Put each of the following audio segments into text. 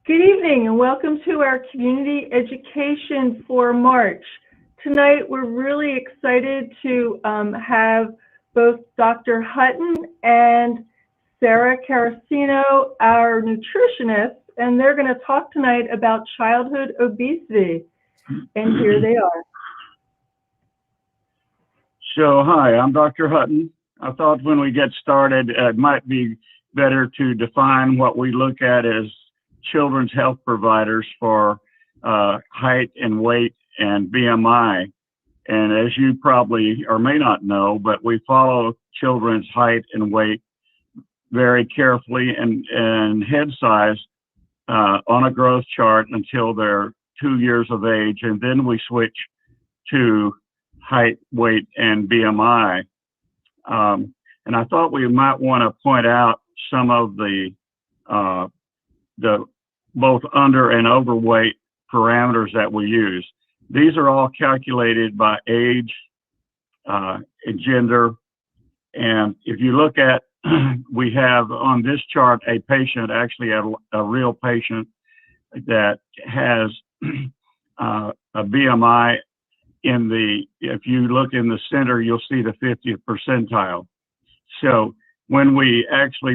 Good evening and welcome to our community education for March. Tonight we're really excited to have both Dr. Hutton and Sarah Carasino, our nutritionist, and they're going to talk tonight about childhood obesity. And here they are. So, hi, I'm Dr. Hutton. I thought when we get started, it might be better to define what we look at as children's health providers for height and weight and BMI. And as you probably or may not know, but we follow children's height and weight very carefully and head size on a growth chart until they're 2 years of age. And then we switch to height, weight, and BMI. And I thought we might want to point out some of the both under and overweight parameters that we use. These are all calculated by age and gender. And if you look at, we have on this chart a patient, actually a real patient that has a BMI in the, if you look in the center, you'll see the 50th percentile. So when we actually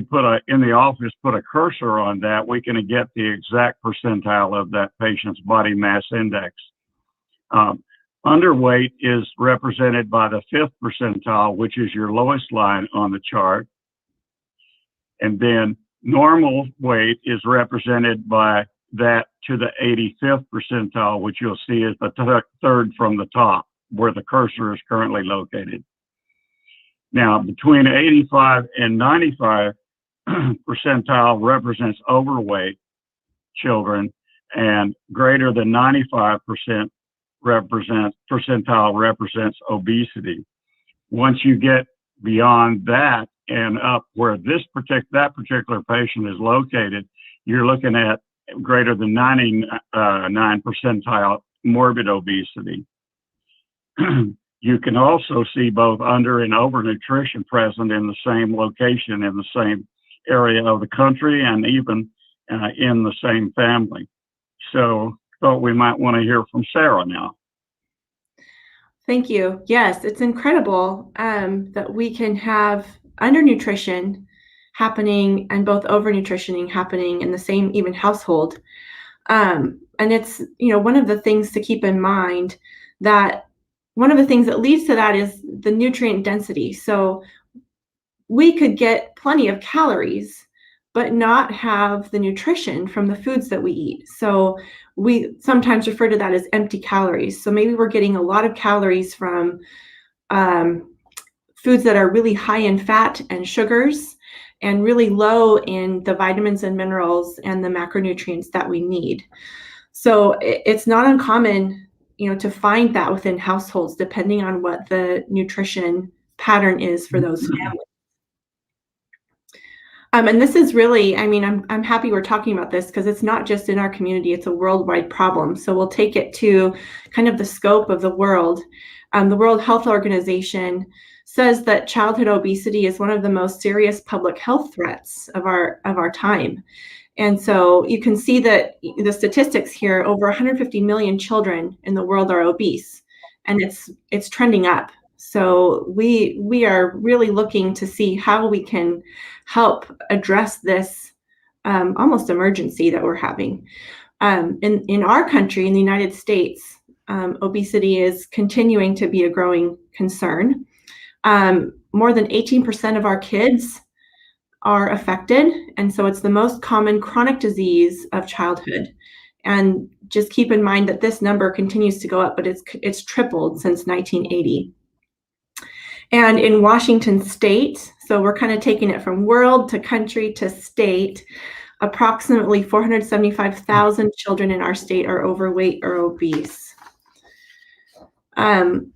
in the office, put a cursor on that, we can get the exact percentile of that patient's body mass index. Underweight is represented by the 5th percentile, which is your lowest line on the chart. And then normal weight is represented by that to the 85th percentile, which you'll see is the third from the top, where the cursor is currently located. Now, between 85 and 95 percentile represents overweight children, and greater than 95% percentile represents obesity. Once you get beyond that and up where that particular patient is located, you're looking at greater than 99 percentile morbid obesity. You can also see both under and overnutrition present in the same location, in the same area of the country, and even in the same family. So thought we might want to hear from Sarah now. Thank you. Yes, it's incredible that we can have undernutrition happening and both overnutritioning happening in the same even household. And it's, one of the things to keep in mind that one of the things that leads to that is the nutrient density. So we could get plenty of calories, but not have the nutrition from the foods that we eat. So we sometimes refer to that as empty calories. So maybe we're getting a lot of calories from foods that are really high in fat and sugars and really low in the vitamins and minerals and the macronutrients that we need. So it's not uncommon to find that within households, depending on what the nutrition pattern is for those families. And this is really, I'm happy we're talking about this because it's not just in our community, it's a worldwide problem. So we'll take it to kind of the scope of the world. The World Health Organization says that childhood obesity is one of the most serious public health threats of our time. And so you can see that the statistics here, over 150 million children in the world are obese, and it's trending up. So we are really looking to see how we can help address this almost emergency that we're having. In our country, in the United States, obesity is continuing to be a growing concern. More than 18% of our kids are affected, and so it's the most common chronic disease of childhood. And just keep in mind that this number continues to go up, but it's tripled since 1980. And in Washington state, so we're kind of taking it from world to country to state, approximately 475,000 children in our state are overweight or obese.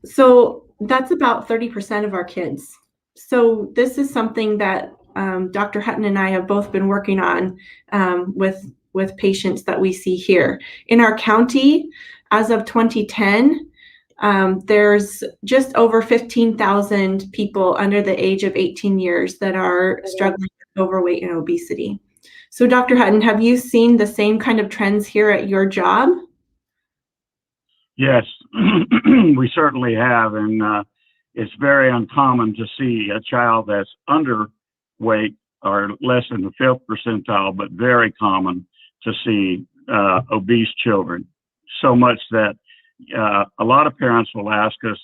So that's about 30% of our kids. So this is something that Dr. Hutton and I have both been working on with patients that we see here. In our county, as of 2010, there's just over 15,000 people under the age of 18 years that are struggling with overweight and obesity. So Dr. Hutton, have you seen the same kind of trends here at your job? Yes, we certainly have, and it's very uncommon to see a child that's underweight or less than the fifth percentile, but very common to see obese children. So much that a lot of parents will ask us,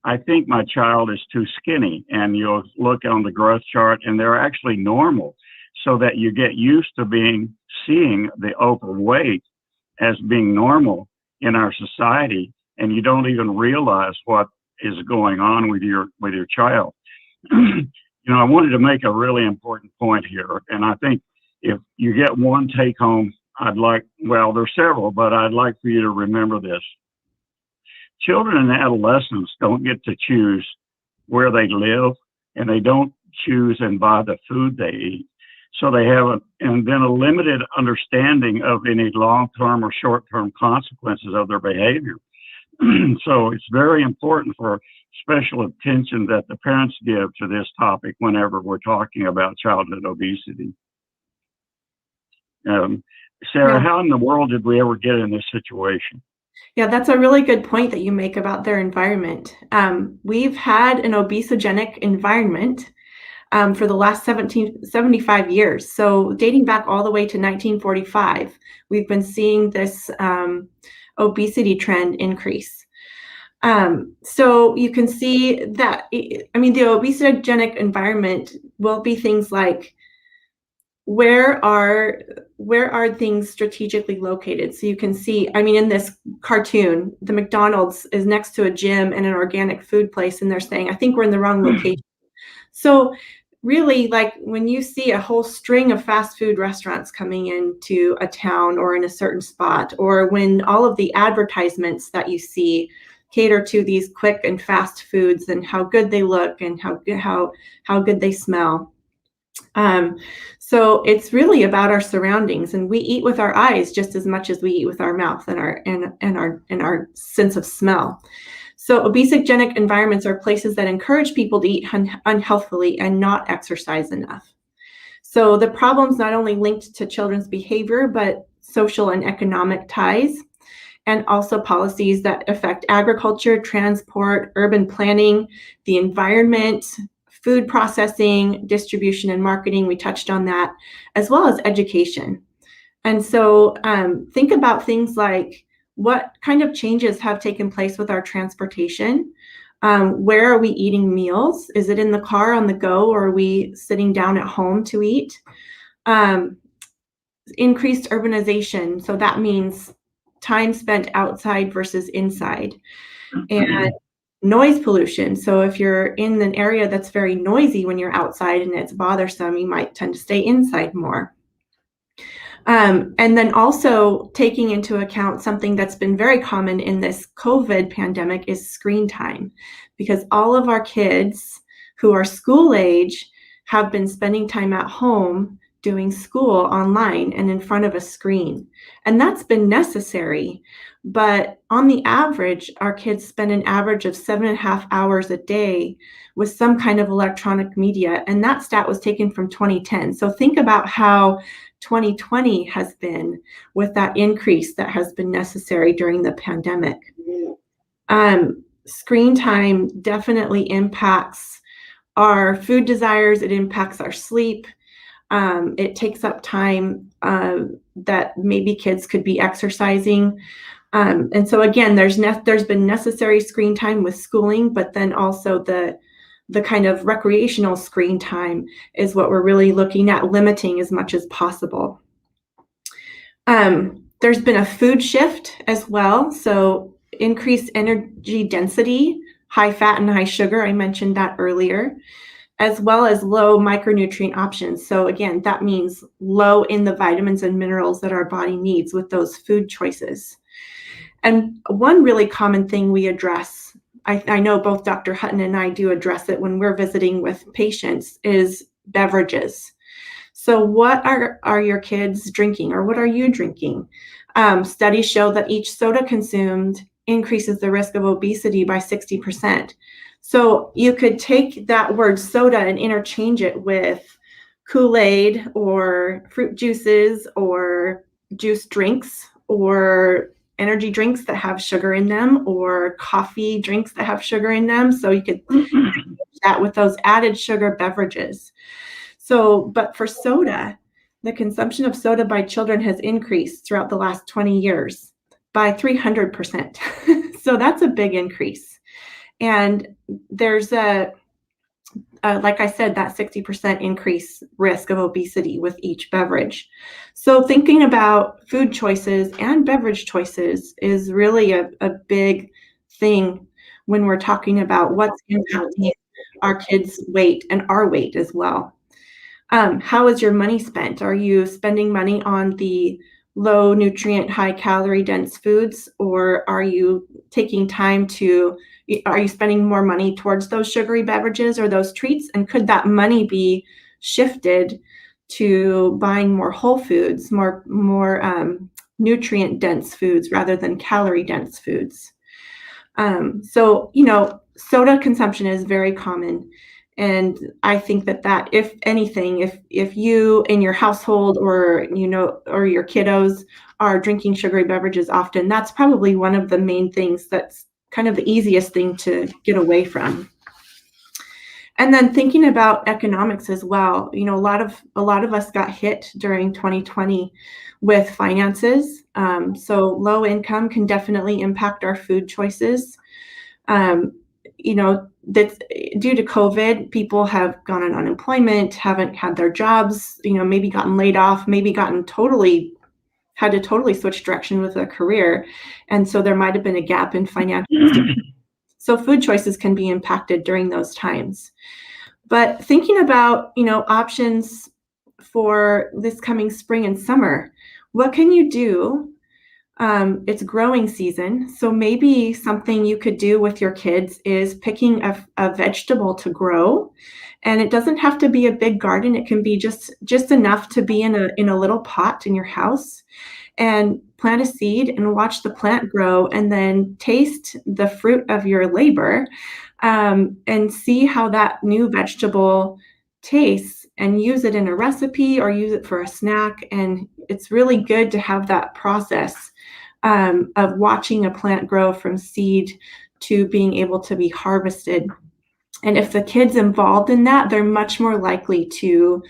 I think my child is too skinny, and you'll look on the growth chart and they're actually normal, so that you get used to seeing the overweight as being normal in our society, and you don't even realize what is going on with your child. I wanted to make a really important point here, and I think if you get one take home, there's several, but I'd like for you to remember this. Children and adolescents don't get to choose where they live, and they don't choose and buy the food they eat. So they have a limited understanding of any long-term or short-term consequences of their behavior. So it's very important for special attention that the parents give to this topic whenever we're talking about childhood obesity. Sarah, how in the world did we ever get in this situation? Yeah, that's a really good point that you make about their environment. We've had an obesogenic environment for the last 75 years. So dating back all the way to 1945, we've been seeing this obesity trend increase. So you can see that, the obesogenic environment will be things like, where are things strategically located? So you can see, in this cartoon, the McDonald's is next to a gym and an organic food place, and they're saying, I think we're in the wrong location. So really, like when you see a whole string of fast food restaurants coming into a town or in a certain spot, or when all of the advertisements that you see cater to these quick and fast foods and how good they look and how good they smell. So it's really about our surroundings, and we eat with our eyes just as much as we eat with our mouth and our sense of smell. So obesogenic environments are places that encourage people to eat unhealthily and not exercise enough. So the problem's not only linked to children's behavior, but social and economic ties, and also policies that affect agriculture, transport, urban planning, the environment, food processing, distribution, and marketing. We touched on that, as well as education. And so think about things like, what kind of changes have taken place with our transportation? Where are we eating meals? Is it in the car on the go, or are we sitting down at home to eat? Increased urbanization, so that means time spent outside versus inside. And noise pollution, so if you're in an area that's very noisy when you're outside and it's bothersome, you might tend to stay inside more. And then also taking into account something that's been very common in this COVID pandemic is screen time, because all of our kids who are school age have been spending time at home doing school online and in front of a screen. And that's been necessary. But on the average, our kids spend an average of 7.5 hours a day with some kind of electronic media. And that stat was taken from 2010. So think about how 2020 has been with that increase that has been necessary during the pandemic. Screen time definitely impacts our food desires. It impacts our sleep. It takes up time that maybe kids could be exercising. And so again, there's been necessary screen time with schooling, but then also the kind of recreational screen time is what we're really looking at limiting as much as possible. There's been a food shift as well. So increased energy density, high fat and high sugar, I mentioned that earlier, as well as low micronutrient options. So again, that means low in the vitamins and minerals that our body needs with those food choices. And one really common thing we address, I know both Dr. Hutton and I do address it when we're visiting with patients, is beverages. So what are your kids drinking, or what are you drinking? Studies show that each soda consumed increases the risk of obesity by 60%. So you could take that word soda and interchange it with Kool-Aid or fruit juices or juice drinks or energy drinks that have sugar in them or coffee drinks that have sugar in them. So you could that with those added sugar beverages. So, but for soda, the consumption of soda by children has increased throughout the last 20 years by 300%. So that's a big increase. And there's like I said, that 60% increase risk of obesity with each beverage. So thinking about food choices and beverage choices is really a big thing when we're talking about what's impacting our kids' weight and our weight as well. How is your money spent? Are you spending money on the low nutrient, high calorie dense foods, or are you taking time to, are you spending more money towards those sugary beverages or those treats? And could that money be shifted to buying more whole foods, more nutrient dense foods rather than calorie dense foods? So, you know, soda consumption is very common. And I think that if anything, if you in your household or, you know, or your kiddos are drinking sugary beverages often, that's probably one of the main things that's kind of the easiest thing to get away from. And then thinking about economics as well, you know, a lot of us got hit during 2020 with finances. So low income can definitely impact our food choices. You know, that's due to COVID, people have gone on unemployment, haven't had their jobs, you know, maybe gotten laid off, maybe had to totally switch direction with their career. And so there might have been a gap in financial. So food choices can be impacted during those times. But thinking about, you know, options for this coming spring and summer, what can you do? It's growing season, so maybe something you could do with your kids is picking a vegetable to grow, and it doesn't have to be a big garden. It can be just enough to be in a little pot in your house, and plant a seed and watch the plant grow, and then taste the fruit of your labor, and see how that new vegetable tastes, and use it in a recipe or use it for a snack. And it's really good to have that process of watching a plant grow from seed to being able to be harvested. And if the kid's involved in that, they're much more likely to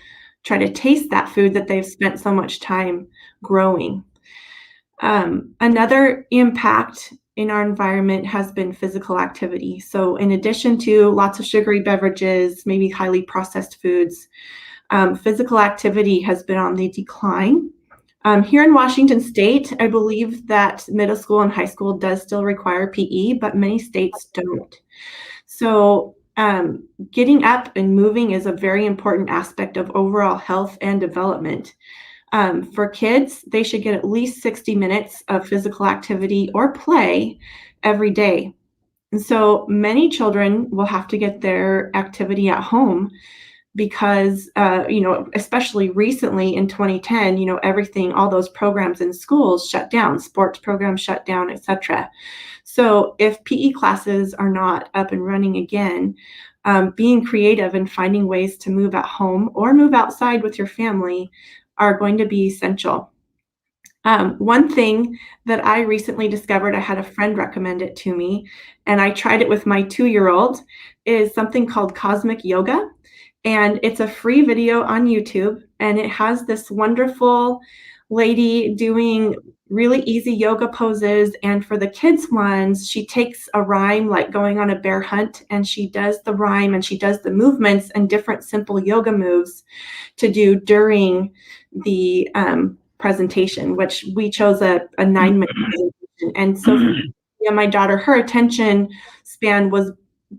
try to taste that food that they've spent so much time growing. Another impact in our environment has been physical activity. So in addition to lots of sugary beverages, maybe highly processed foods, physical activity has been on the decline. Here in Washington State, I believe that middle school and high school does still require PE, but many states don't. So getting up and moving is a very important aspect of overall health and development. For kids, they should get at least 60 minutes of physical activity or play every day. And so many children will have to get their activity at home because, you know, especially recently in 2010, you know, all those programs in schools shut down, sports programs shut down, etc. So if PE classes are not up and running again, being creative and finding ways to move at home or move outside with your family are going to be essential. One thing that I recently discovered, I had a friend recommend it to me, and I tried it with my 2-year-old, is something called Cosmic Yoga. And it's a free video on YouTube, and it has this wonderful lady doing really easy yoga poses. And for the kids ones, she takes a rhyme like going on a bear hunt, and she does the rhyme and she does the movements and different simple yoga moves to do during the presentation, which we chose a 9-minute presentation. And so yeah, my daughter, her attention span was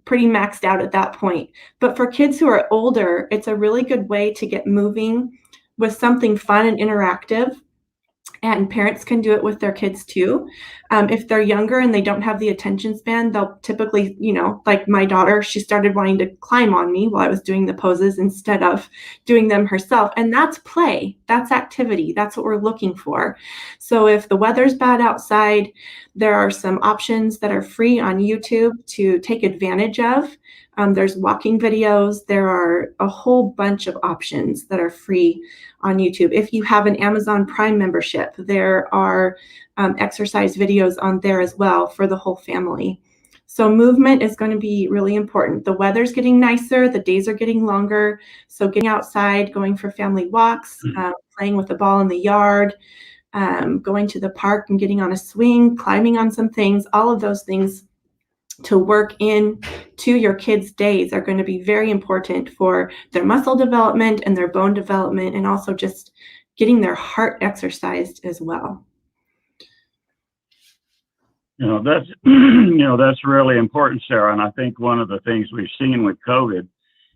pretty maxed out at that point. But for kids who are older, it's a really good way to get moving with something fun and interactive. And parents can do it with their kids too. If they're younger and they don't have the attention span, they'll typically, you know, like my daughter, she started wanting to climb on me while I was doing the poses instead of doing them herself. And that's play, that's activity, that's what we're looking for. So if the weather's bad outside, there are some options that are free on YouTube to take advantage of There's walking videos. There are a whole bunch of options that are free on YouTube. If you have an Amazon Prime membership, there are exercise videos on there as well for the whole family. So movement is going to be really important. The weather's getting nicer, the days are getting longer. So getting outside, going for family walks, playing with the ball in the yard, going to the park and getting on a swing, climbing on some things, all of those things to work in to your kids' days are going to be very important for their muscle development and their bone development, and also just getting their heart exercised as well. That's that's really important, Sarah. And I think one of the things we've seen with COVID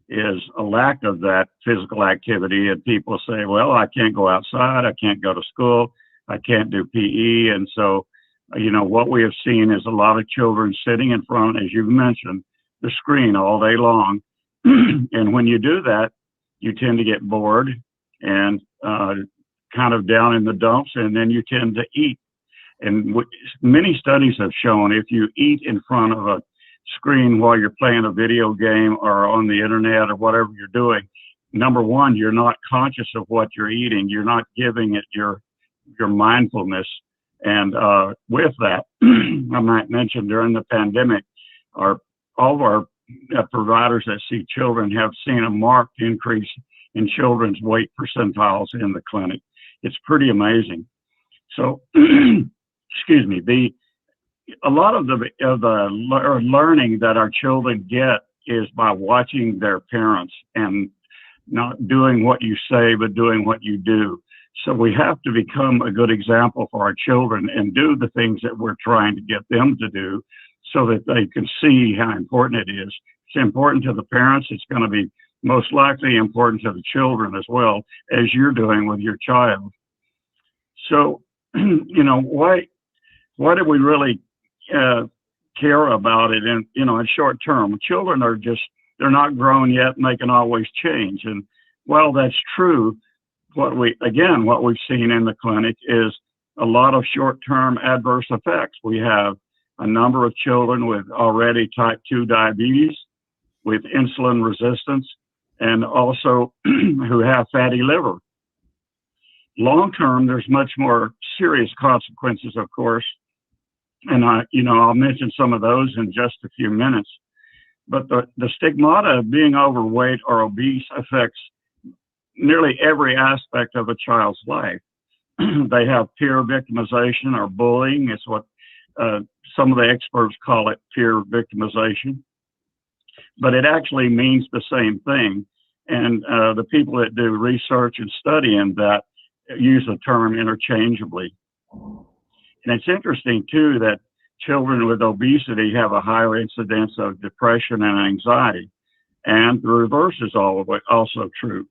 is a lack of that physical activity. And people say, well, I can't go outside, I can't go to school, I can't do PE. And so, what we have seen is a lot of children sitting in front, as you mentioned, the screen all day long. And when you do that, you tend to get bored and kind of down in the dumps, and then you tend to eat. And many studies have shown if you eat in front of a screen while you're playing a video game or on the internet or whatever you're doing, number one, you're not conscious of what you're eating. You're not giving it your mindfulness. And with that, I might mention during the pandemic, all of our providers that see children have seen a marked increase in children's weight percentiles in the clinic. It's pretty amazing. So, excuse me, a lot of the learning that our children get is by watching their parents and not doing what you say, but doing what you do. So we have to become a good example for our children and do the things that we're trying to get them to do so that they can see how important it is. It's important to the parents. It's going to be most likely important to the children as well, as you're doing with your child. So, why do we really care about it in short term? Children are they're not grown yet and they can always change. And while that's true, what we've seen in the clinic is a lot of short-term adverse effects. We have a number of children with already type 2 diabetes, with insulin resistance, and also who have fatty liver. Long-term, there's much more serious consequences, of course, and I'll mention some of those in just a few minutes. But the stigmata of being overweight or obese affects nearly every aspect of a child's life. They have peer victimization or bullying. It's what some of the experts call it, peer victimization. But it actually means the same thing. And the people that do research and study in that use the term interchangeably. And it's interesting, too, that children with obesity have a higher incidence of depression and anxiety. And the reverse is also true.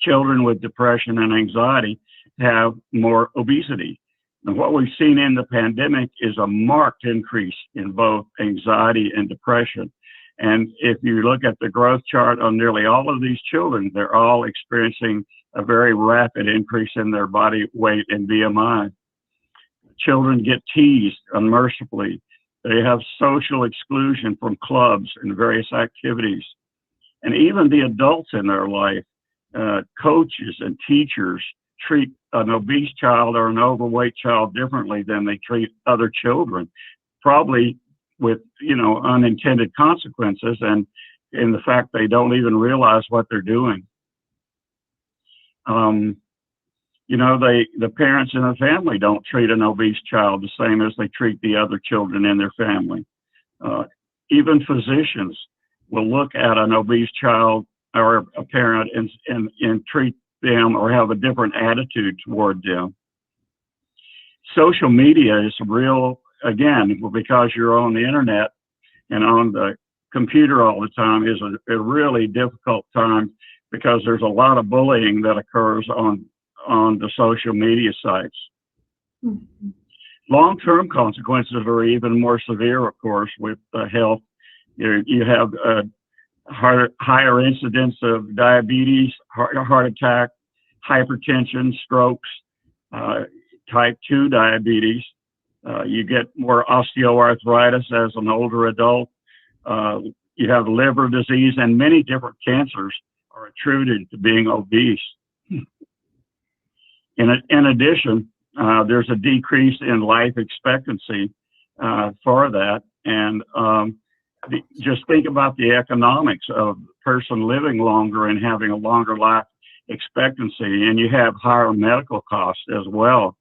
Children with depression and anxiety have more obesity. And what we've seen in the pandemic is a marked increase in both anxiety and depression. And if you look at the growth chart on nearly all of these children, they're all experiencing a very rapid increase in their body weight and BMI. Children get teased unmercifully. They have social exclusion from clubs and various activities. And even the adults in their life, coaches and teachers, treat an obese child or an overweight child differently than they treat other children, probably with, unintended consequences and in the fact they don't even realize what they're doing. The parents in the family don't treat an obese child the same as they treat the other children in their family. Even physicians will look at an obese child or a parent and treat them or have a different attitude toward them. Social media is real, again, because you're on the internet and on the computer all the time, is a really difficult time because there's a lot of bullying that occurs on the social media sites. Mm-hmm. Long-term consequences are even more severe, of course, with health. You have higher incidence of diabetes, heart attack, hypertension, strokes, type 2 diabetes. You get more osteoarthritis as an older adult. you have liver disease, and many different cancers are attributed to being obese. In addition, there's a decrease in life expectancy for that. And just think about the economics of the person living longer and having a longer life expectancy, and you have higher medical costs as well,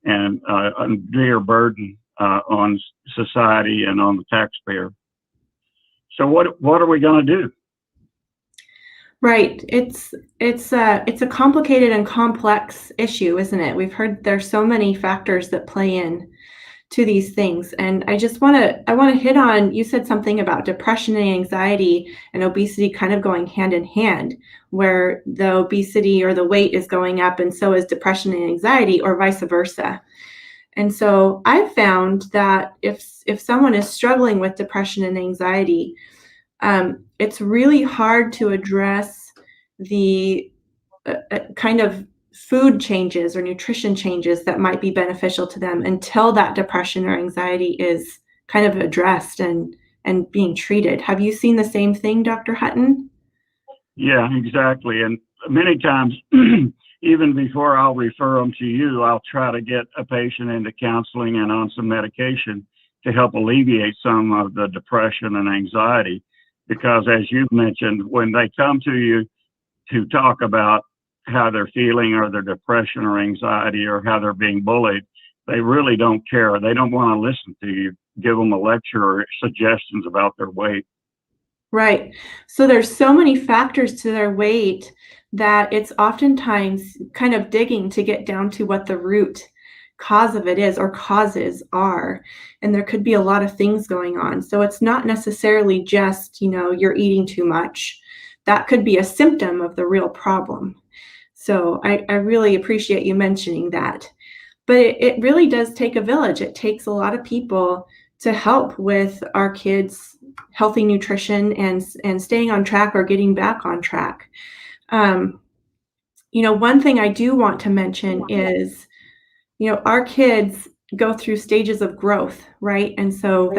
and a bigger burden on society and on the taxpayer. So what are we going to do? Right. It's a complicated and complex issue, isn't it? We've heard there's so many factors that play in to these things. And I want to hit on, you said something about depression and anxiety and obesity kind of going hand in hand, where the obesity or the weight is going up and so is depression and anxiety, or vice versa. And so I've found that if someone is struggling with depression and anxiety, it's really hard to address the kind of food changes or nutrition changes that might be beneficial to them until that depression or anxiety is kind of addressed and being treated. Have you seen the same thing, Dr. Hutton? Yeah, exactly. And many times, even before I'll refer them to you, I'll try to get a patient into counseling and on some medication to help alleviate some of the depression and anxiety. Because as you've mentioned, when they come to you to talk about how they're feeling or their depression or anxiety or how they're being bullied, they really don't care. They don't want to listen to you, give them a lecture or suggestions about their weight. Right. So there's so many factors to their weight that it's oftentimes kind of digging to get down to what the root cause of it is, or causes are. And there could be a lot of things going on. So it's not necessarily just, you're eating too much. That could be a symptom of the real problem. So I really appreciate you mentioning that. But it really does take a village. It takes a lot of people to help with our kids' healthy nutrition and staying on track or getting back on track. One thing I do want to mention is, our kids go through stages of growth, right? And so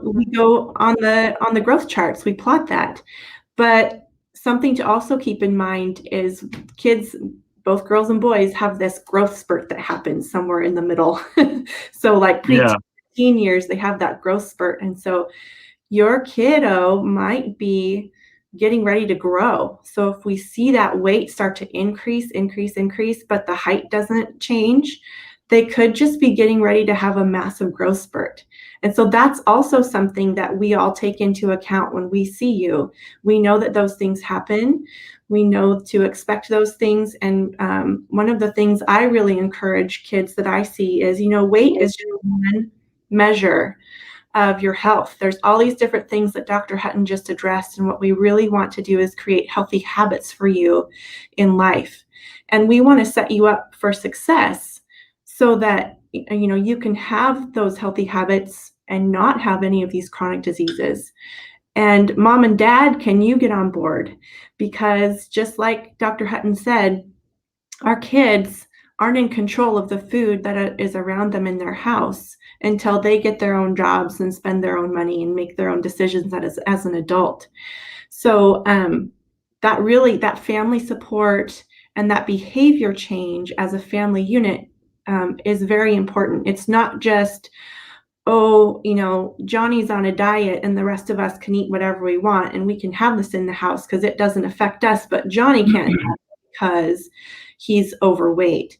we go on the growth charts, we plot that. But something to also keep in mind is kids, both girls and boys, have this growth spurt that happens somewhere in the middle. So like pre-teen years, they have that growth spurt. And so your kiddo might be getting ready to grow. So if we see that weight start to increase, but the height doesn't change, they could just be getting ready to have a massive growth spurt. And so that's also something that we all take into account when we see you. We know that those things happen. We know to expect those things. And one of the things I really encourage kids that I see is, weight is just one measure of your health. There's all these different things that Dr. Hutton just addressed. And what we really want to do is create healthy habits for you in life. And we want to set you up for success so that you can have those healthy habits and not have any of these chronic diseases. And mom and dad, can you get on board? Because just like Dr. Hutton said, our kids aren't in control of the food that is around them in their house until they get their own jobs and spend their own money and make their own decisions as an adult. So that family support and that behavior change as a family unit is very important. It's not just, Johnny's on a diet and the rest of us can eat whatever we want and we can have this in the house because it doesn't affect us, but Johnny can't have it because he's overweight.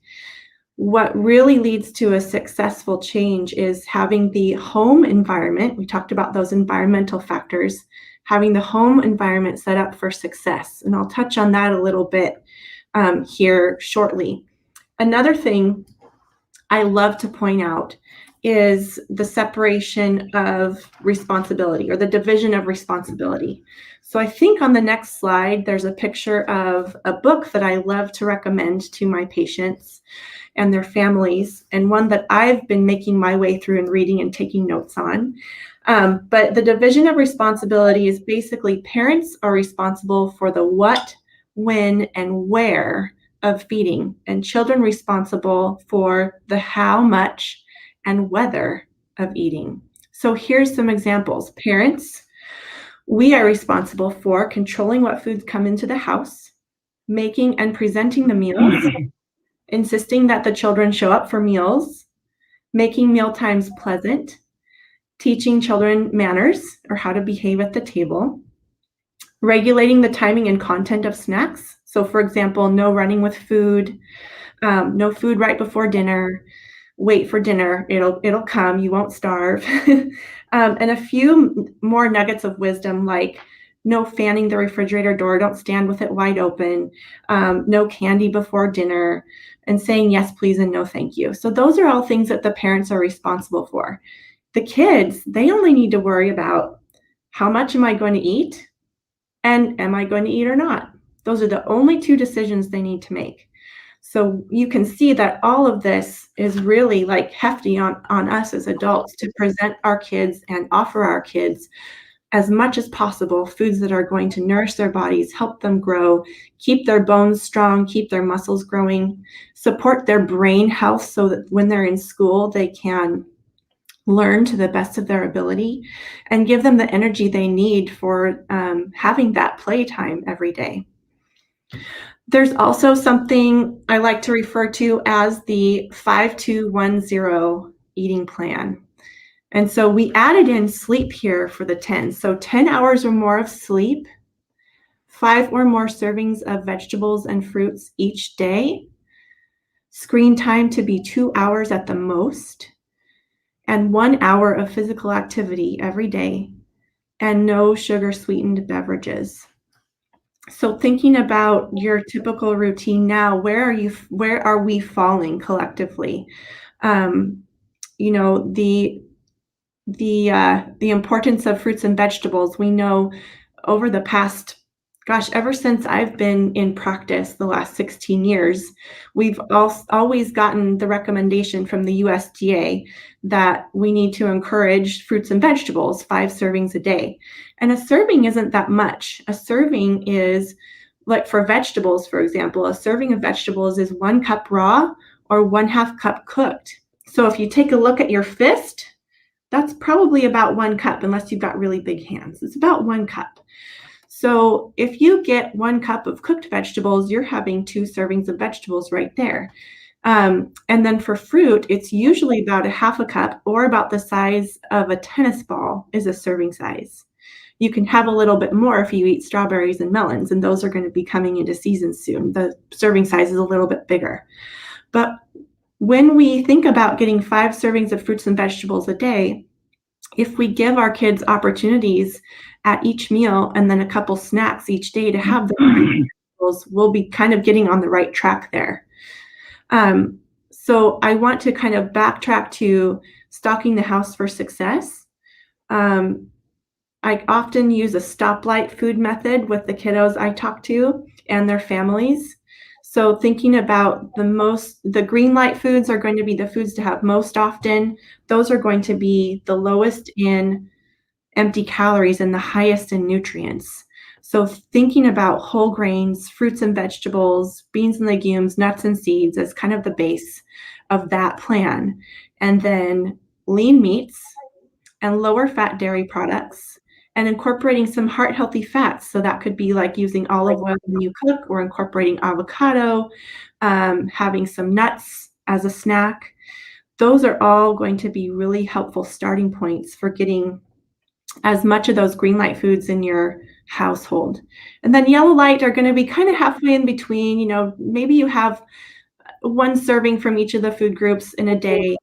What really leads to a successful change is having the home environment. We talked about those environmental factors, having the home environment set up for success. And I'll touch on that a little bit here shortly. Another thing I love to point out is the separation of responsibility, or the division of responsibility. So I think on the next slide, there's a picture of a book that I love to recommend to my patients and their families, and one that I've been making my way through and reading and taking notes on. But the division of responsibility is basically parents are responsible for the what, when, and where of feeding, and children responsible for the how much and whether of eating. So here's some examples. Parents, We are responsible for controlling what foods come into the house, making and presenting the meals, insisting that the children show up for meals, making meal times pleasant, teaching children manners or how to behave at the table, regulating the timing and content of snacks. So for example, no running with food, no food right before dinner, wait for dinner, it'll come, you won't starve. And a few more nuggets of wisdom, like no fanning the refrigerator door, don't stand with it wide open, no candy before dinner, and saying yes, please, and no, thank you. So those are all things that the parents are responsible for. The kids, they only need to worry about how much am I going to eat and am I going to eat or not? Those are the only two decisions they need to make. So you can see that all of this is really like hefty on us as adults to present our kids and offer our kids as much as possible foods that are going to nourish their bodies, help them grow, keep their bones strong, keep their muscles growing, support their brain health so that when they're in school, they can learn to the best of their ability, and give them the energy they need for having that playtime every day. There's also something I like to refer to as the 5-2-1-0 eating plan. And so we added in sleep here for the 10. So 10 hours or more of sleep, 5 or more servings of vegetables and fruits each day, screen time to be 2 hours at the most, and 1 hour of physical activity every day, and no sugar-sweetened beverages. So thinking about your typical routine now, where are we falling collectively? You know, the importance of fruits and vegetables, we know over the past, ever since I've been in practice the last 16 years, we've always gotten the recommendation from the USDA that we need to encourage fruits and vegetables, 5 servings a day. And a serving isn't that much. A serving is, like for vegetables, for example, a serving of vegetables is 1 cup raw or 1/2 cup cooked. So if you take a look at your fist, that's probably about 1 cup, unless you've got really big hands. It's about 1 cup. So if you get 1 cup of cooked vegetables, you're having 2 servings of vegetables right there. And then for fruit, it's usually about 1/2 cup, or about the size of a tennis ball is a serving size. You can have a little bit more if you eat strawberries and melons, and those are going to be coming into season soon. The serving size is a little bit bigger. But when we think about getting 5 servings of fruits and vegetables a day, if we give our kids opportunities at each meal and then a couple snacks each day to have the vegetables, we'll be kind of getting on the right track there. So I want to kind of backtrack to stocking the house for success. I often use a stoplight food method with the kiddos I talk to and their families. So thinking about the green light foods are going to be the foods to have most often. Those are going to be the lowest in empty calories and the highest in nutrients. So thinking about whole grains, fruits and vegetables, beans and legumes, nuts and seeds as kind of the base of that plan. And then lean meats and lower fat dairy products, and incorporating some heart healthy fats. So that could be like using olive oil when you cook, or incorporating avocado, having some nuts as a snack. Those are all going to be really helpful starting points for getting as much of those green light foods in your household. And then yellow light are going to be kind of halfway in between. You know, maybe you have 1 serving from each of the food groups in a day.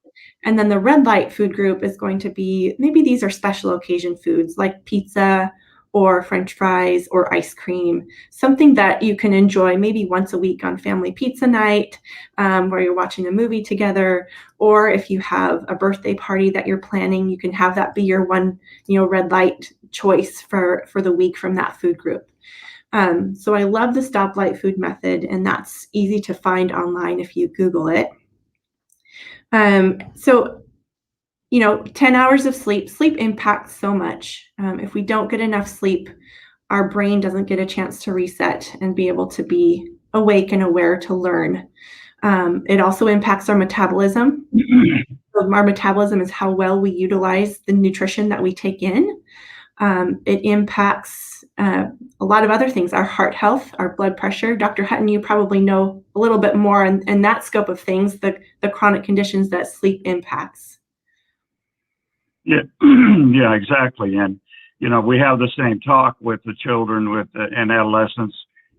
And then the red light food group is going to be, maybe these are special occasion foods like pizza or French fries or ice cream, something that you can enjoy maybe once a week on family pizza night, where you're watching a movie together. Or if you have a birthday party that you're planning, you can have that be your one, red light choice for the week from that food group. So I love the stoplight food method, and that's easy to find online if you Google it. So 10 hours of sleep impacts so much. If we don't get enough sleep, our brain doesn't get a chance to reset and be able to be awake and aware to learn. It also impacts our metabolism. So our metabolism is how well we utilize the nutrition that we take in. It impacts a lot of other things, our heart health, our blood pressure. Dr. Hutton, you probably know a little bit more in that scope of things, the chronic conditions that sleep impacts. Yeah, yeah, exactly. And, we have the same talk with the children and adolescents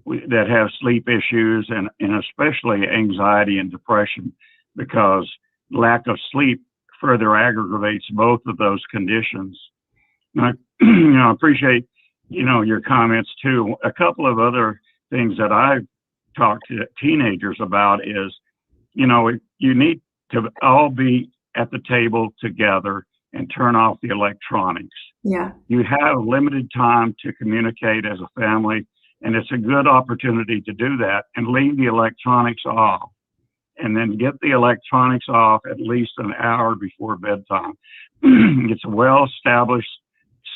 that have sleep issues and especially anxiety and depression, because lack of sleep further aggravates both of those conditions. And I appreciate, your comments too. A couple of other things that I've talked to teenagers about is, you need to all be at the table together and turn off the electronics. Yeah. You have limited time to communicate as a family, and it's a good opportunity to do that and leave the electronics off. And then get the electronics off at least an hour before bedtime. It's a well-established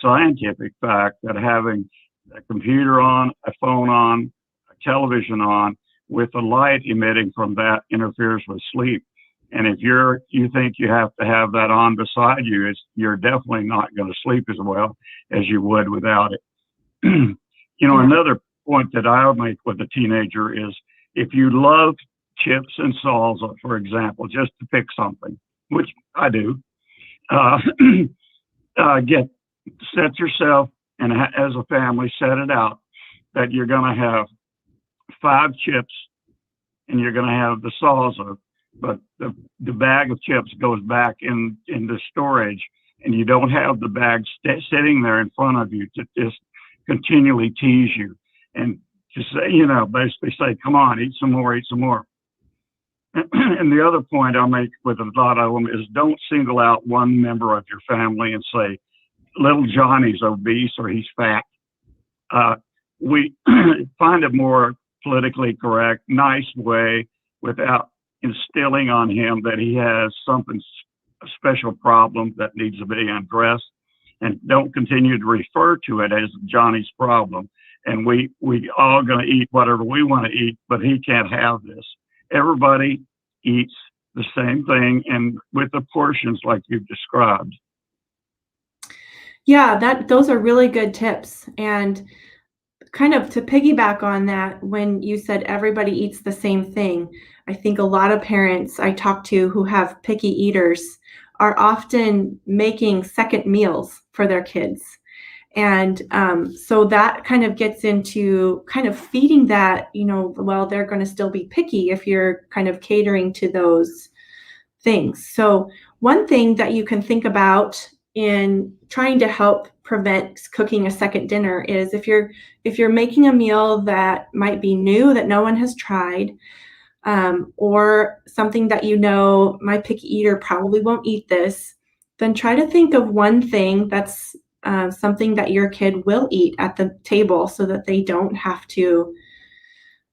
scientific fact that having a computer on, a phone on, a television on, with the light emitting from that interferes with sleep. And if you think you have to have that on beside you, you're definitely not going to sleep as well as you would without it. Another point that I'll make with a teenager is, if you love chips and salsa, for example, just to pick something, which I do, set yourself, and as a family, set it out that you're going to have 5 chips and you're going to have the salsa, but the bag of chips goes back in the storage, and you don't have the bag sitting there in front of you to just continually tease you and just say, basically say, come on, eat some more, eat some more. And the other point I'll make with a lot of them is, don't single out one member of your family and say, little Johnny's obese or he's fat. We find a more politically correct, nice way without instilling on him that he has a special problem that needs to be addressed, and don't continue to refer to it as Johnny's problem. And we all going to eat whatever we want to eat, but he can't have this. Everybody eats the same thing, and with the portions like you've described. Yeah, those are really good tips. And kind of to piggyback on that, when you said everybody eats the same thing, I think a lot of parents I talk to who have picky eaters are often making second meals for their kids. And so that kind of gets into kind of feeding that, well, they're going to still be picky if you're kind of catering to those things. So one thing that you can think about in trying to help prevent cooking a second dinner is, if you're making a meal that might be new, that no one has tried, or something that my picky eater probably won't eat this, then try to think of one thing that's something that your kid will eat at the table, so that they don't have to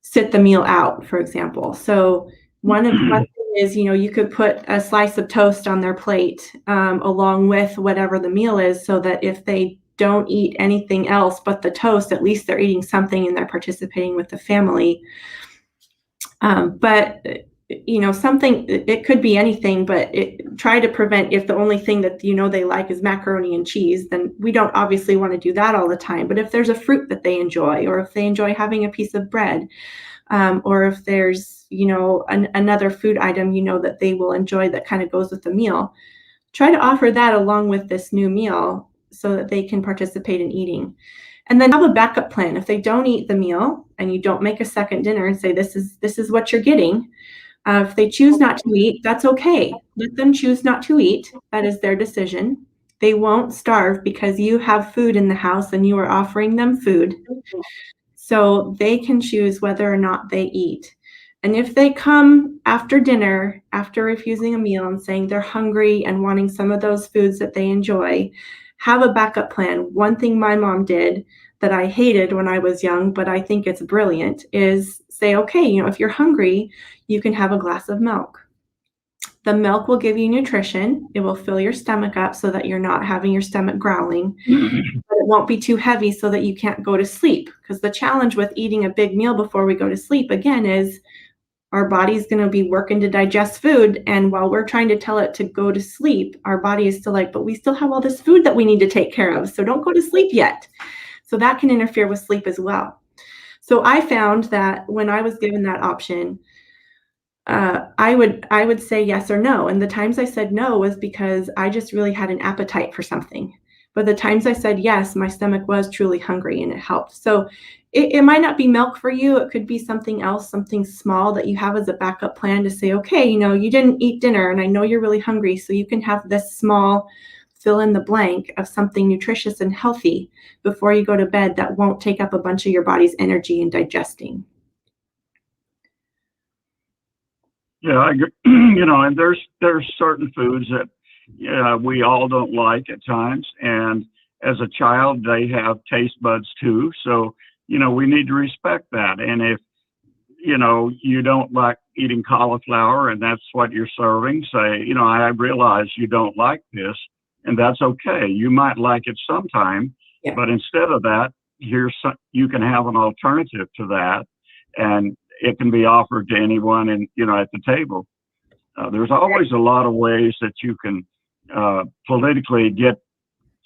sit the meal out, for example. So one thing is, you could put a slice of toast on their plate along with whatever the meal is, so that if they don't eat anything else but the toast, at least they're eating something and they're participating with the family. But something, it could be anything, but try to prevent, if the only thing that they like is macaroni and cheese, then we don't obviously want to do that all the time. But if there's a fruit that they enjoy, or if they enjoy having a piece of bread, or if there's another food item that they will enjoy that kind of goes with the meal, try to offer that along with this new meal so that they can participate in eating. And then have a backup plan. If they don't eat the meal and you don't make a second dinner and say, this is what you're getting, if they choose not to eat, that's okay. Let them choose not to eat. That is their decision. They won't starve because you have food in the house and you are offering them food. So they can choose whether or not they eat. And if they come after dinner, after refusing a meal and saying they're hungry and wanting some of those foods that they enjoy, have a backup plan. One thing my mom did that I hated when I was young, but I think it's brilliant, is say, okay, if you're hungry, you can have a glass of milk. The milk will give you nutrition. It will fill your stomach up so that you're not having your stomach growling. But it won't be too heavy so that you can't go to sleep. Because the challenge with eating a big meal before we go to sleep, again, is, Our body's going to be working to digest food. And while we're trying to tell it to go to sleep, our body is still like, but we still have all this food that we need to take care of. So don't go to sleep yet. So that can interfere with sleep as well. So I found that when I was given that option, I would say yes or no. And the times I said no was because I just really had an appetite for something. But the times I said yes, my stomach was truly hungry and it helped. So it might not be milk for you. It could be something else, something small that you have as a backup plan to say, okay, you didn't eat dinner and I know you're really hungry. So you can have this small fill in the blank of something nutritious and healthy before you go to bed that won't take up a bunch of your body's energy in digesting. Yeah, I agree. And there's certain foods that we all don't like at times, and as a child, they have taste buds too. So we need to respect that. And if you don't like eating cauliflower, and that's what you're serving, say, I realize you don't like this, and that's okay. You might like it sometime, yeah. But instead of that, you can have an alternative to that, and it can be offered to anyone at the table. There's always a lot of ways that you can politically get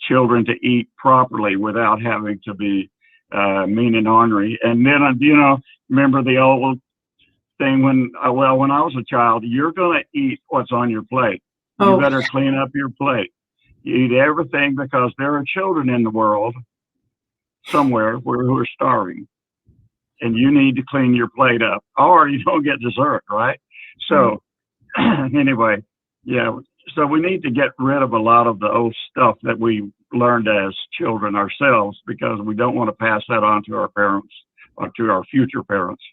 children to eat properly without having to be mean and ornery. And then, remember the old thing when I was a child, you're going to eat what's on your plate. You better clean up your plate. You eat everything because there are children in the world somewhere who are starving. And you need to clean your plate up, or you don't get dessert, right? So anyway, yeah. So we need to get rid of a lot of the old stuff that we learned as children ourselves, because we don't want to pass that on to our parents or to our future parents.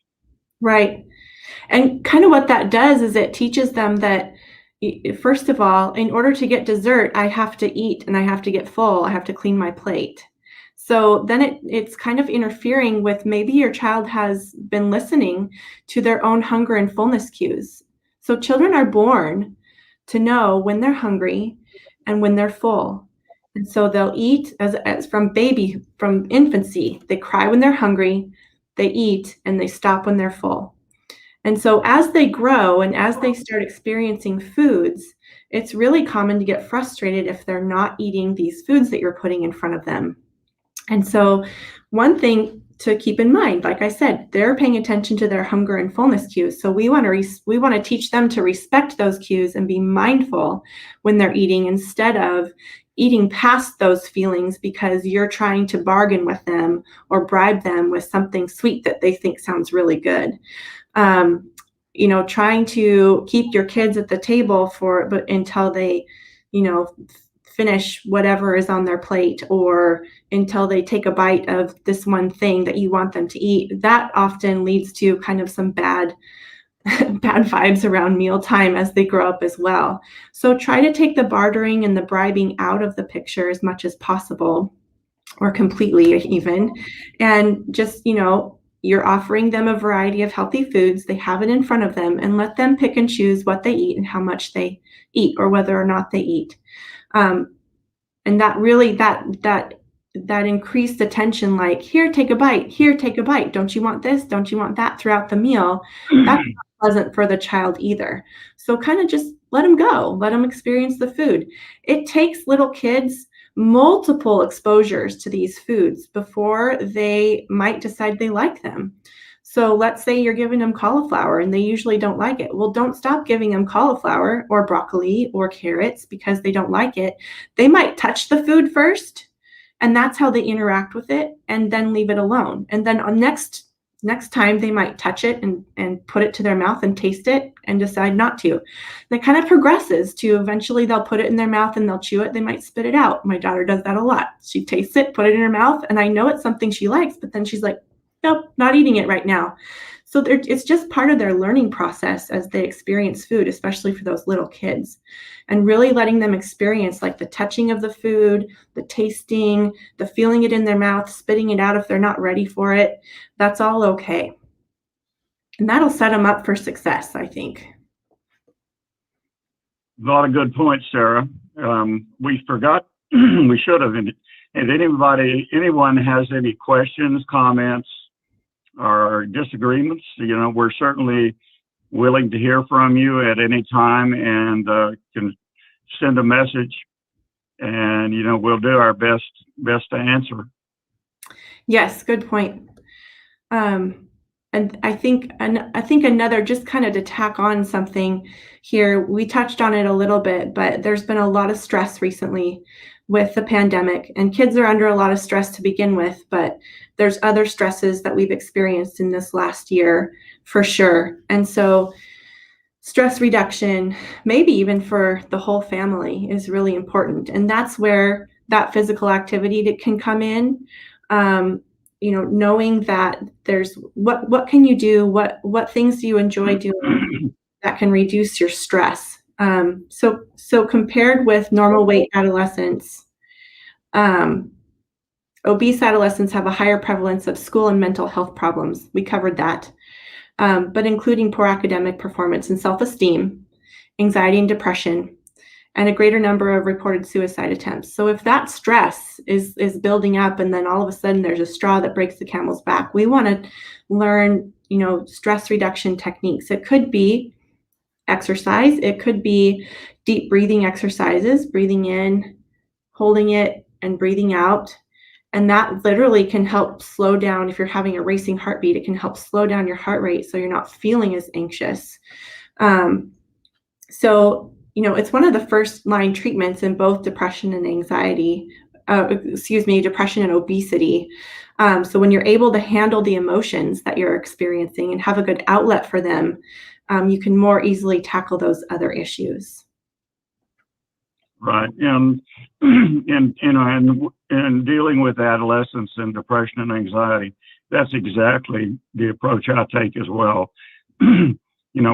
Right. And kind of what that does is it teaches them that, first of all, in order to get dessert, I have to eat and I have to get full. I have to clean my plate. So then it's kind of interfering with, maybe your child has been listening to their own hunger and fullness cues. So children are born to know when they're hungry and when they're full. And so they'll eat as from infancy. They cry when they're hungry, they eat, and they stop when they're full. And so as they grow and as they start experiencing foods, it's really common to get frustrated if they're not eating these foods that you're putting in front of them. And so one thing to keep in mind, like I said, they're paying attention to their hunger and fullness cues. So we want to teach them to respect those cues and be mindful when they're eating, instead of eating past those feelings because you're trying to bargain with them or bribe them with something sweet that they think sounds really good. Trying to keep your kids at the table until they, finish whatever is on their plate, or until they take a bite of this one thing that you want them to eat. That often leads to kind of some bad vibes around mealtime as they grow up as well. So try to take the bartering and the bribing out of the picture as much as possible, or completely even. And just, you're offering them a variety of healthy foods. They have it in front of them, and let them pick and choose what they eat and how much they eat, or whether or not they eat. And that really, that increased attention, like, here, take a bite, here, take a bite. Don't you want this? Don't you want that? Throughout the meal, that's not pleasant for the child either. So kind of just let them go, let them experience the food. It takes little kids multiple exposures to these foods before they might decide they like them. So let's say you're giving them cauliflower and they usually don't like it. Well, don't stop giving them cauliflower or broccoli or carrots because they don't like it. They might touch the food first, and that's how they interact with it, and then leave it alone. And then on next time they might touch it and put it to their mouth and taste it and decide not to. That kind of progresses to eventually they'll put it in their mouth and they'll chew it. They might spit it out. My daughter does that a lot. She tastes it, put it in her mouth, and I know it's something she likes, but then she's like, nope, not eating it right now. So it's just part of their learning process as they experience food, especially for those little kids, and really letting them experience like the touching of the food, the tasting, the feeling it in their mouth, spitting it out if they're not ready for it. That's all okay. And that'll set them up for success, I think. A lot of good points, Sarah. We forgot, we should have. And anyone has any questions, comments, or disagreements, we're certainly willing to hear from you at any time, and can send a message, and we'll do our best to answer. Yes, good point. And I think another, just kind of to tack on something here, we touched on it a little bit, but there's been a lot of stress recently with the pandemic, and kids are under a lot of stress to begin with, but there's other stresses that we've experienced in this last year for sure. And so stress reduction, maybe even for the whole family, is really important. And that's where that physical activity that can come in. Knowing that there's what can you do, what things do you enjoy doing that can reduce your stress. So compared with normal weight adolescents, obese adolescents have a higher prevalence of school and mental health problems. We covered that, but including poor academic performance and self-esteem, anxiety and depression, and a greater number of reported suicide attempts. So if that stress is building up, and then all of a sudden there's a straw that breaks the camel's back, we want to learn, stress reduction techniques. It could be exercise. It could be deep breathing exercises, breathing in, holding it, and breathing out. And that literally can help slow down. If you're having a racing heartbeat, it can help slow down your heart rate so you're not feeling as anxious. It's one of the first line treatments in both depression and anxiety, depression and obesity. So when you're able to handle the emotions that you're experiencing and have a good outlet for them, you can more easily tackle those other issues. Right. And dealing with adolescents and depression and anxiety, that's exactly the approach I take as well.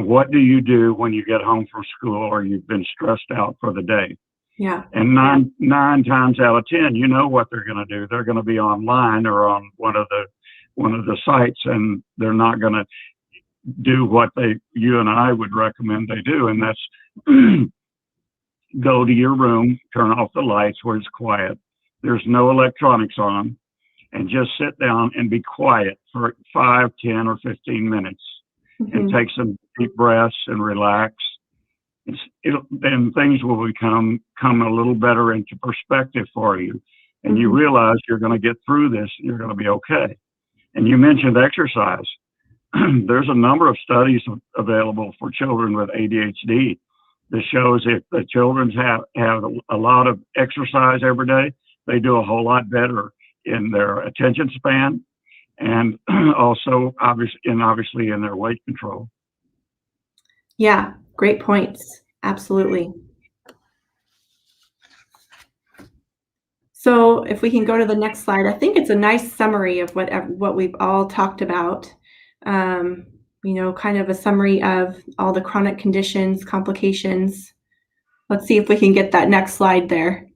What do you do when you get home from school or you've been stressed out for the day? Yeah. And nine times out of 10, you know what they're going to do. They're going to be online or on one of the sites, and they're not going to do what you and I would recommend they do, and that's go to your room, turn off the lights where it's quiet. There's no electronics on, and just sit down and be quiet for 5, 10, or 15 minutes. Mm-hmm. And take some deep breaths and relax. Then things will come a little better into perspective for you. And you realize you're going to get through this. You're going to be okay. And you mentioned exercise. There's a number of studies available for children with ADHD that shows if the children have a lot of exercise every day, they do a whole lot better in their attention span, and also obviously in their weight control. Yeah, great points. Absolutely. So if we can go to the next slide, I think it's a nice summary of what we've all talked about. Kind of a summary of all the chronic conditions, complications. Let's see if we can get that next slide there.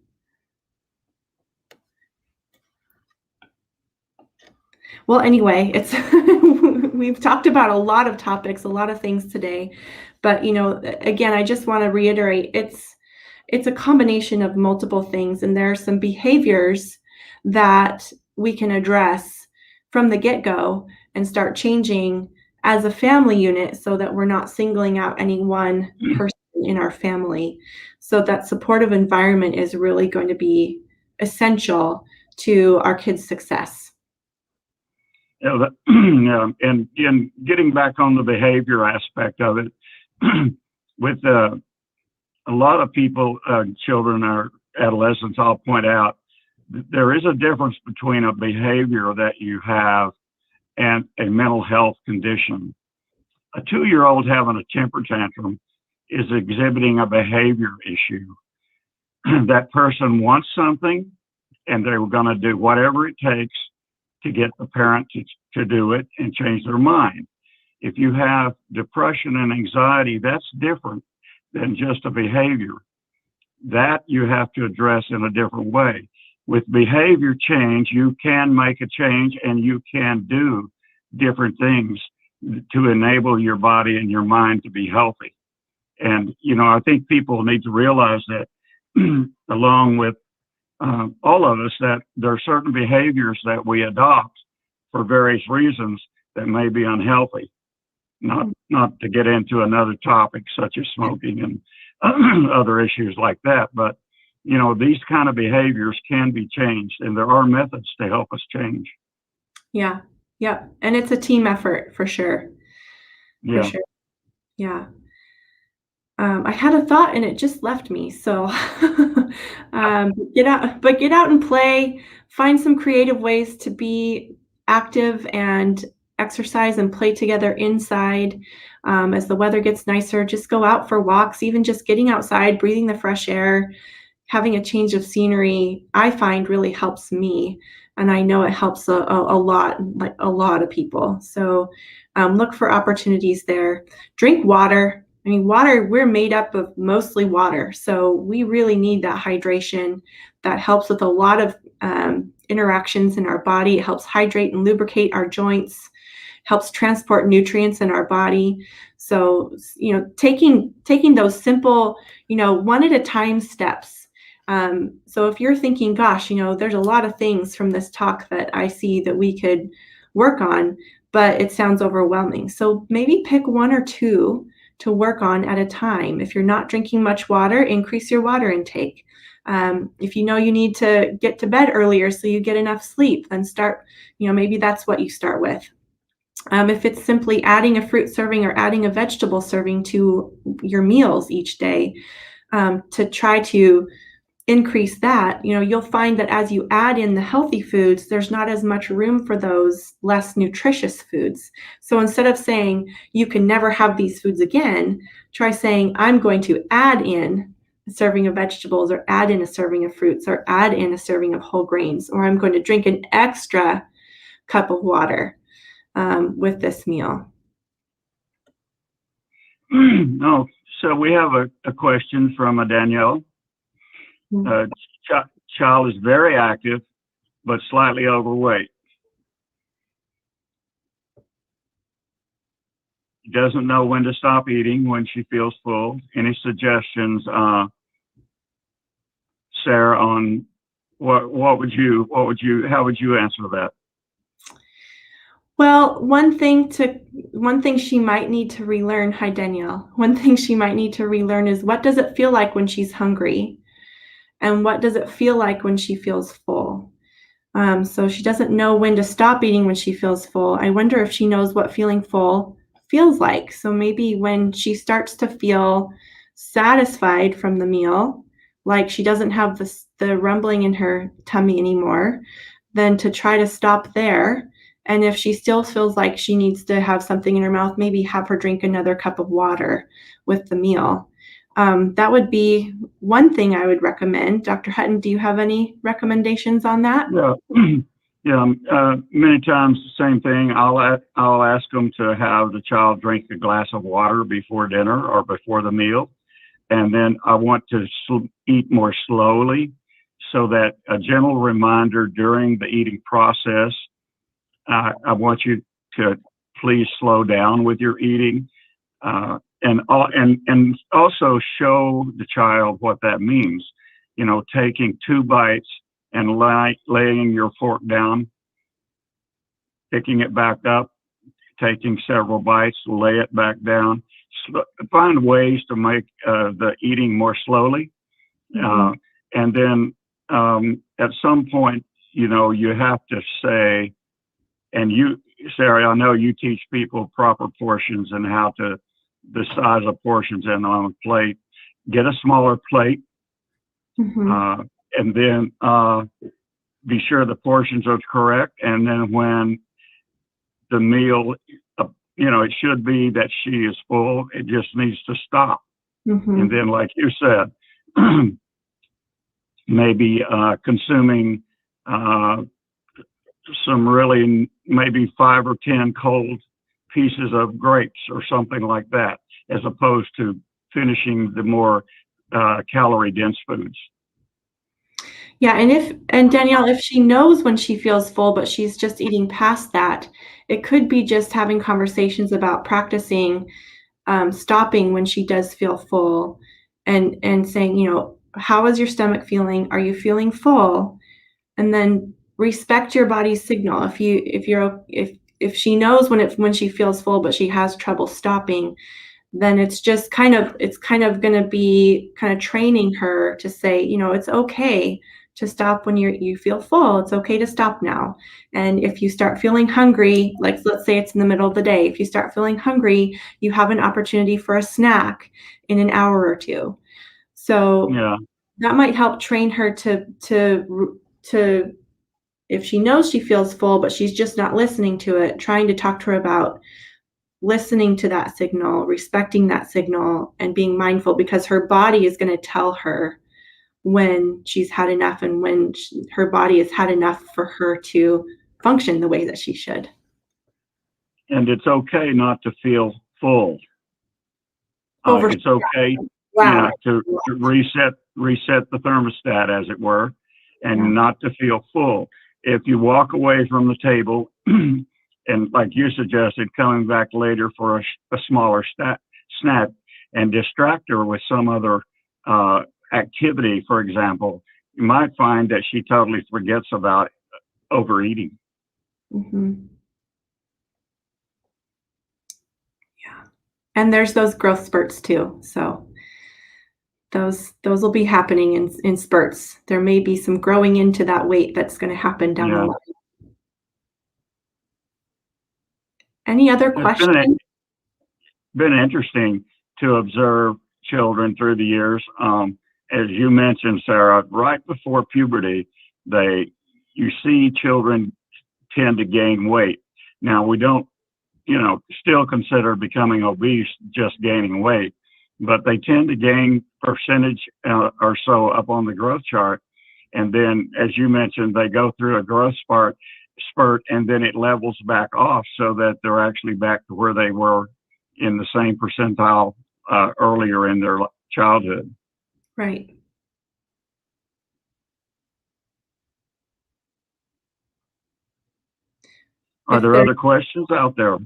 Well, anyway, we've talked about a lot of topics, a lot of things today, but again, I just want to reiterate, it's a combination of multiple things, and there are some behaviors that we can address from the get-go and start changing as a family unit so that we're not singling out any one person in our family. So that supportive environment is really going to be essential to our kids' success. And getting back on the behavior aspect of it, with a lot of people, children or adolescents, I'll point out, there is a difference between a behavior that you have and a mental health condition. A 2-year-old having a temper tantrum is exhibiting a behavior issue. That person wants something, and they're going to do whatever it takes to get the parent to do it and change their mind. If you have depression and anxiety, that's different than just a behavior. That you have to address in a different way. With behavior change, you can make a change and you can do different things to enable your body and your mind to be healthy. And, I think people need to realize that along with all of us, that there are certain behaviors that we adopt for various reasons that may be unhealthy. Not to get into another topic such as smoking and other issues like that, but these kind of behaviors can be changed, and there are methods to help us change. Yeah. Yep. And it's a team effort for sure. For Yeah. sure. Yeah. I had a thought and it just left me. So get out and play. Find some creative ways to be active and exercise and play together inside. As the weather gets nicer, just go out for walks. Even just getting outside, breathing the fresh air, having a change of scenery, I find really helps me. And I know it helps a lot, like a lot of people. So look for opportunities there. Drink water. I mean, water, we're made up of mostly water. So we really need that hydration. That helps with a lot of interactions in our body. It helps hydrate and lubricate our joints, helps transport nutrients in our body. So, taking those simple, one at a time steps. So if you're thinking, gosh, there's a lot of things from this talk that I see that we could work on, but it sounds overwhelming. So maybe pick one or two to work on at a time. If you're not drinking much water, increase your water intake. If you need to get to bed earlier so you get enough sleep, then start, maybe that's what you start with. If it's simply adding a fruit serving or adding a vegetable serving to your meals each day, to try to increase that, you'll find that as you add in the healthy foods, there's not as much room for those less nutritious foods. So instead of saying you can never have these foods again, try saying I'm going to add in a serving of vegetables, or add in a serving of fruits, or add in a serving of whole grains, or I'm going to drink an extra cup of water with this meal. No, so we have a question from Danielle. Child is very active, but slightly overweight. Doesn't know when to stop eating when she feels full. Any suggestions, Sarah, on how would you answer that? Well, one thing she might need to relearn, hi Danielle, one thing she might need to relearn is, what does it feel like when she's hungry? And what does it feel like when she feels full? So she doesn't know when to stop eating when she feels full. I wonder if she knows what feeling full feels like. So maybe when she starts to feel satisfied from the meal, like she doesn't have the rumbling in her tummy anymore, then to try to stop there. And if she still feels like she needs to have something in her mouth, maybe have her drink another cup of water with the meal. That would be one thing I would recommend. Dr. Hutton, do you have any recommendations on that? Yeah. Many times the same thing. I'll ask them to have the child drink a glass of water before dinner or before the meal, and then I want to eat more slowly, so that a gentle reminder during the eating process. I want you to please slow down with your eating. And also show the child what that means. Taking 2 bites and laying your fork down, picking it back up, taking several bites, lay it back down. Find ways to make the eating more slowly. And then at some point, you have to say, and you, Sarah, I know you teach people proper portions and how to the size of portions and on a plate. Get a smaller plate, and then be sure the portions are correct. And then when the meal, it should be that she is full. It just needs to stop. And then, like you said, maybe consuming some really maybe 5 or 10 cold pieces of grapes or something like that, as opposed to finishing the more calorie dense foods. Yeah, and Danielle, if she knows when she feels full, but she's just eating past that, it could be just having conversations about practicing stopping when she does feel full, and saying, how is your stomach feeling? Are you feeling full? And then respect your body's signal. If if she knows when she feels full, but she has trouble stopping, then it's kind of going to be kind of training her to say, it's okay to stop when you feel full. It's okay to stop now. And if you start feeling hungry, like let's say it's in the middle of the day, if you start feeling hungry, you have an opportunity for a snack in an hour or two. So Yeah. that might help train her to if she knows she feels full, but she's just not listening to it, trying to talk to her about listening to that signal, respecting that signal, and being mindful, because her body is going to tell her when she's had enough and when her body has had enough for her to function the way that she should. And it's okay not to feel full. It's okay, Wow. to reset the thermostat, as it were, and not to feel full. If you walk away from the table, and like you suggested, coming back later for a smaller snack, and distract her with some other activity, for example, you might find that she totally forgets about overeating. Mm-hmm. Yeah. And there's those growth spurts too. So those will be happening in spurts. There may be some growing into that weight that's going to happen down the line. Any other questions? It's been interesting to observe children through the years. As you mentioned, Sarah, right before puberty, you see children tend to gain weight. Now, we don't, still consider becoming obese just gaining weight, but they tend to gain percentage or so up on the growth chart. And then, as you mentioned, they go through a growth spurt, and then it levels back off so that they're actually back to where they were in the same percentile earlier in their childhood. Right. Are there other questions out there?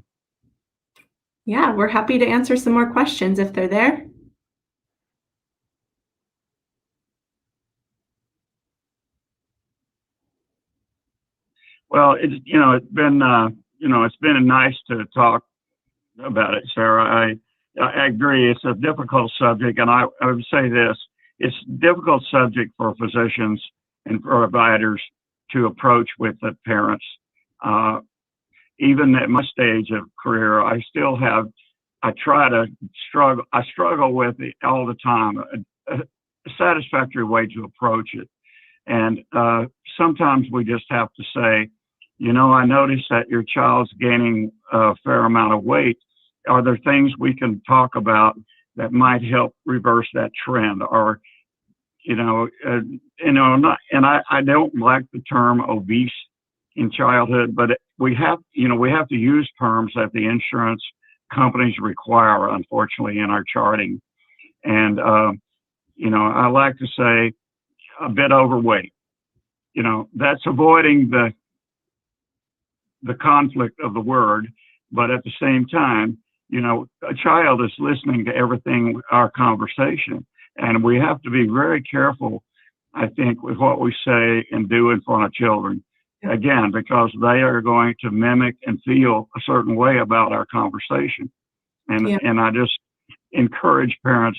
Yeah, we're happy to answer some more questions if they're there. Well, it's been nice to talk about it, Sarah. I agree. It's a difficult subject, and I would say this: it's a difficult subject for physicians and providers to approach with the parents. Even at my stage of career, I struggle with it all the time. A satisfactory way to approach it, and sometimes we just have to say, I noticed that your child's gaining a fair amount of weight. Are there things we can talk about that might help reverse that trend? Or, I don't like the term obese in childhood, but we have to use terms that the insurance companies require, unfortunately, in our charting. And, I like to say a bit overweight. That's avoiding the conflict of the word, but at the same time, a child is listening to everything, our conversation, and we have to be very careful, I think, with what we say and do in front of children. Again, because they are going to mimic and feel a certain way about our conversation. And I just encourage parents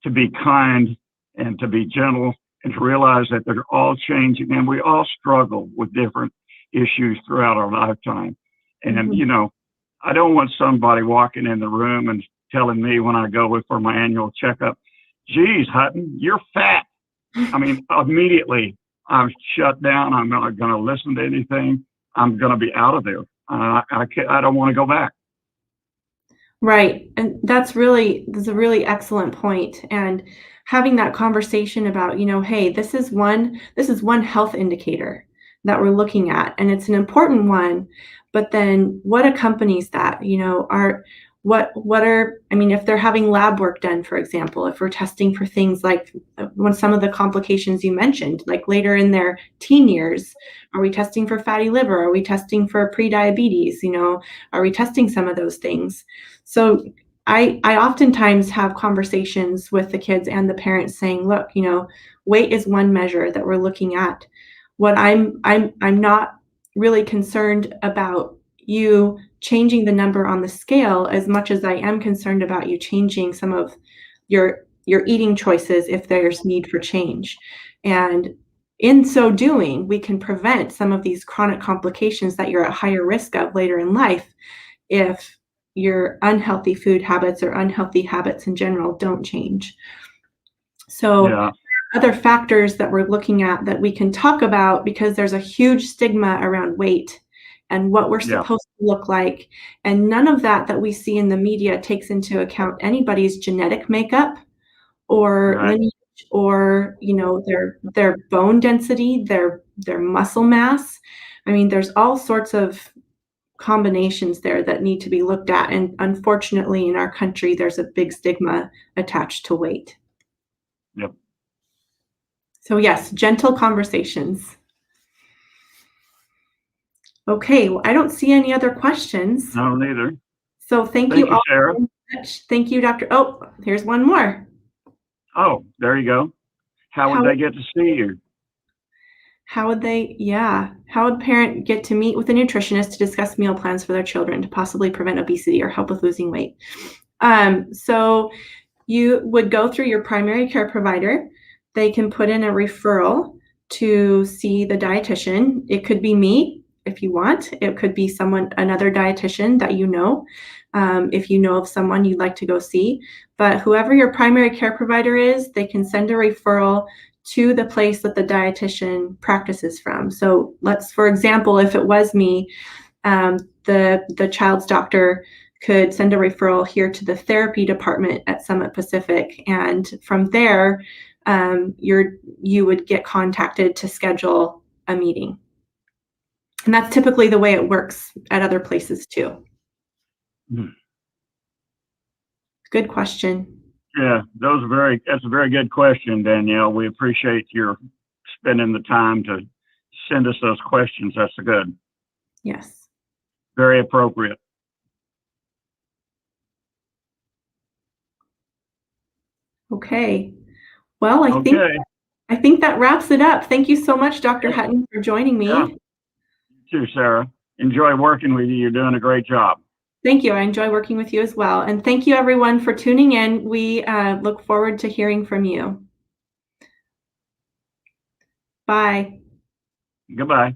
to be kind and to be gentle and to realize that they're all changing, and we all struggle with different issues throughout our lifetime. And, I don't want somebody walking in the room and telling me when I go for my annual checkup, geez, Hutton, you're fat. I mean, immediately I'm shut down. I'm not going to listen to anything. I'm going to be out of there. I don't want to go back. Right. And that's a really excellent point. And having that conversation about, hey, this is one health indicator that we're looking at, and it's an important one, but then what accompanies that? If they're having lab work done, for example, if we're testing for things like some of the complications you mentioned, like later in their teen years, are we testing for fatty liver? Are we testing for prediabetes? Are we testing some of those things? So I oftentimes have conversations with the kids and the parents saying, look, weight is one measure that we're looking at. What I'm not really concerned about you changing the number on the scale as much as I am concerned about you changing some of your eating choices if there's need for change. And in so doing, we can prevent some of these chronic complications that you're at higher risk of later in life if your unhealthy food habits or unhealthy habits in general don't change. So Yeah. other factors that we're looking at that we can talk about, because there's a huge stigma around weight and what we're Yeah. supposed to look like. And none of that we see in the media takes into account anybody's genetic makeup or Right. lineage or, you know, their bone density, their muscle mass. I mean, there's all sorts of combinations there that need to be looked at. And unfortunately, in our country, there's a big stigma attached to weight. Yep. So yes, gentle conversations. Okay, well, I don't see any other questions. No, neither. So thank Thank you you, all Sarah. very much. Thank you, Dr. Oh, here's one more. Oh, there you go. How would they get to see you? How would a parent get to meet with a nutritionist to discuss meal plans for their children to possibly prevent obesity or help with losing weight? So you would go through your primary care provider. They can put in a referral to see the dietitian. It could be me if you want. It could be another dietitian that you know, if you know of someone you'd like to go see. But whoever your primary care provider is, they can send a referral to the place that the dietitian practices from. So for example, if it was me, the child's doctor could send a referral here to the therapy department at Summit Pacific. And from there, you would get contacted to schedule a meeting. And that's typically the way it works at other places too. Good question. Yeah, that's a very good question, Danielle. We appreciate your spending the time to send us those questions. That's good. Yes. Very appropriate. Okay. Well, I Okay. think that wraps it up. Thank you so much, Dr. Hutton, for joining me. Yeah. You too, Sarah. Enjoy working with you. You're doing a great job. Thank you. I enjoy working with you as well. And thank you, everyone, for tuning in. We look forward to hearing from you. Bye. Goodbye.